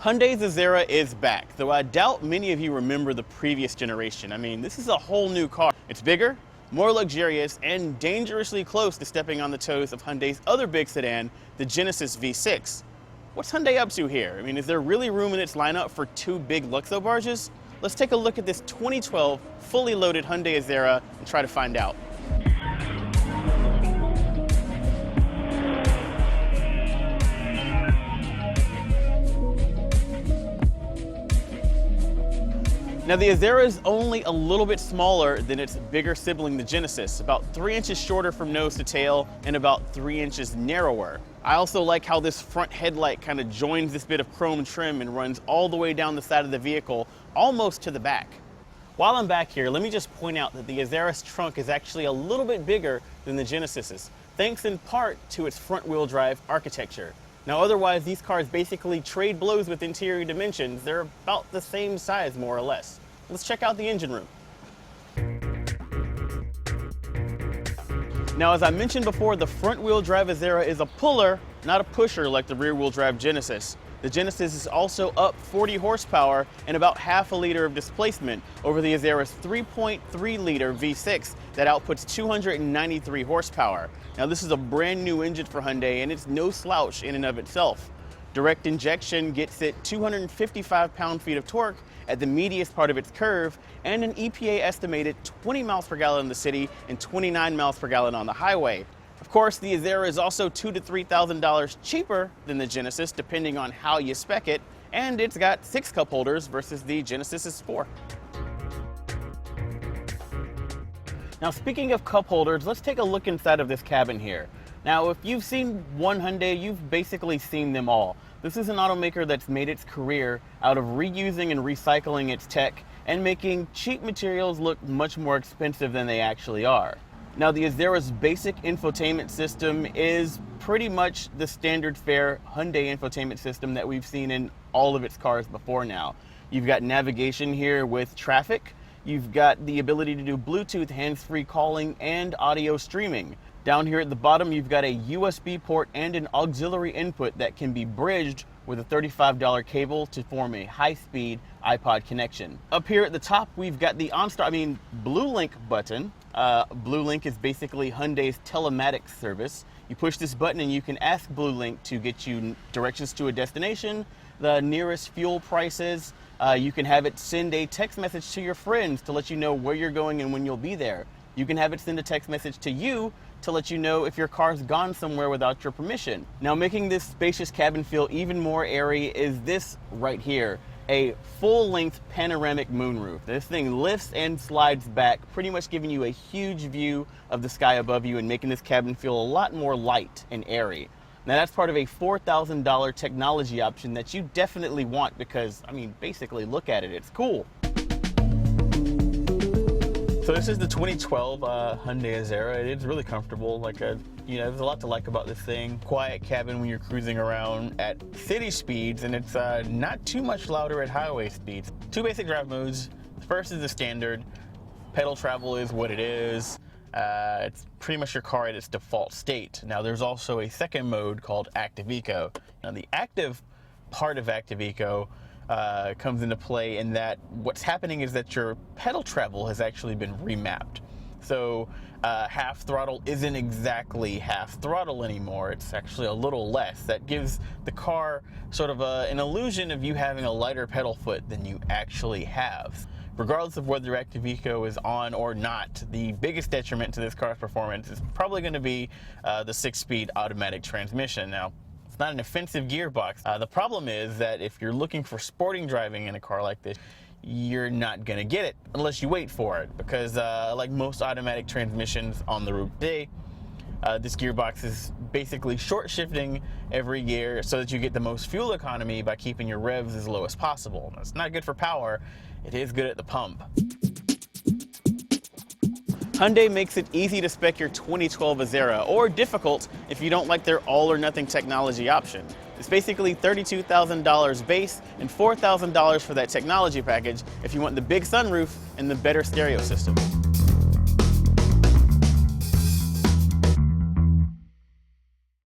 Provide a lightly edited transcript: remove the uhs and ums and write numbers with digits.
Hyundai's Azera is back, though I doubt many of you remember the previous generation. I mean, this is a whole new car. It's bigger, more luxurious, and dangerously close to stepping on the toes of Hyundai's other big sedan, the Genesis V6. What's Hyundai up to here? I mean, is there really room in its lineup for two big Luxo barges? Let's take a look at this 2012 fully loaded Hyundai Azera and try to find out. Now the Azera is only a little bit smaller than its bigger sibling, the Genesis, about 3 inches shorter from nose to tail and about 3 inches narrower. I also like how this front headlight kind of joins this bit of chrome trim and runs all the way down the side of the vehicle, almost to the back. While I'm back here, let me just point out that the Azera's trunk is actually a little bit bigger than the Genesis's, thanks in part to its front-wheel drive architecture. Now otherwise, these cars basically trade blows with interior dimensions. They're about the same size, more or less. Let's check out the engine room. Now, as I mentioned before, the front-wheel drive Azera is a puller, not a pusher like the rear-wheel drive Genesis. The Genesis is also up 40 horsepower and about half a liter of displacement over the Azera's 3.3-liter V6 that outputs 293 horsepower. Now, this is a brand new engine for Hyundai, and it's no slouch in and of itself. Direct injection gets it 255 pound-feet of torque at the meatiest part of its curve, and an EPA estimated 20 miles per gallon in the city and 29 miles per gallon on the highway. Of course, the Azera is also $2,000 to $3,000 cheaper than the Genesis, depending on how you spec it, and it's got 6 cup holders versus the Genesis's 4. Now, speaking of cup holders, let's take a look inside of this cabin here. Now, if you've seen one Hyundai, you've basically seen them all. This is an automaker that's made its career out of reusing and recycling its tech and making cheap materials look much more expensive than they actually are. Now, the Azera's basic infotainment system is pretty much the standard fare Hyundai infotainment system that we've seen in all of its cars before now. You've got navigation here with traffic. You've got the ability to do Bluetooth hands-free calling and audio streaming. Down here at the bottom, you've got a USB port and an auxiliary input that can be bridged with a $35 cable to form a high-speed iPod connection. Up here at the top, we've got the Onstar, Blue Link button. Blue Link is basically Hyundai's telematics service. You push this button and you can ask Blue Link to get you directions to a destination, the nearest fuel prices. You can have it send a text message to your friends to let you know where you're going and when you'll be there. You can have it send a text message to you to let you know if your car's gone somewhere without your permission. Now, making this spacious cabin feel even more airy is this right here, a full-length panoramic moonroof. This thing lifts and slides back, pretty much giving you a huge view of the sky above you and making this cabin feel a lot more light and airy. Now, that's part of a $4,000 technology option that you definitely want because, basically, look at it, it's cool. So this is the 2012 Hyundai Azera. It's really comfortable. There's a lot to like about this thing. Quiet cabin when you're cruising around at city speeds, and it's not too much louder at highway speeds. 2 basic drive modes. The first is the standard. Pedal travel is what it is. It's pretty much your car at its default state. Now, there's also a second mode called Active Eco. Now, the active part of Active Eco comes into play in that what's happening is that your pedal travel has actually been remapped. So half throttle isn't exactly half throttle anymore. It's actually a little less. That gives the car sort of an illusion of you having a lighter pedal foot than you actually have. Regardless of whether Active Eco is on or not, the biggest detriment to this car's performance is probably going to be the 6-speed automatic transmission. Now, it's not an offensive gearbox. The problem is that if you're looking for sporting driving in a car like this, you're not gonna get it unless you wait for it, because like most automatic transmissions on the road today, this gearbox is basically short shifting every gear so that you get the most fuel economy by keeping your revs as low as possible. It's not good for power, it is good at the pump. Hyundai makes it easy to spec your 2012 Azera, or difficult if you don't like their all-or-nothing technology option. It's basically $32,000 base and $4,000 for that technology package if you want the big sunroof and the better stereo system.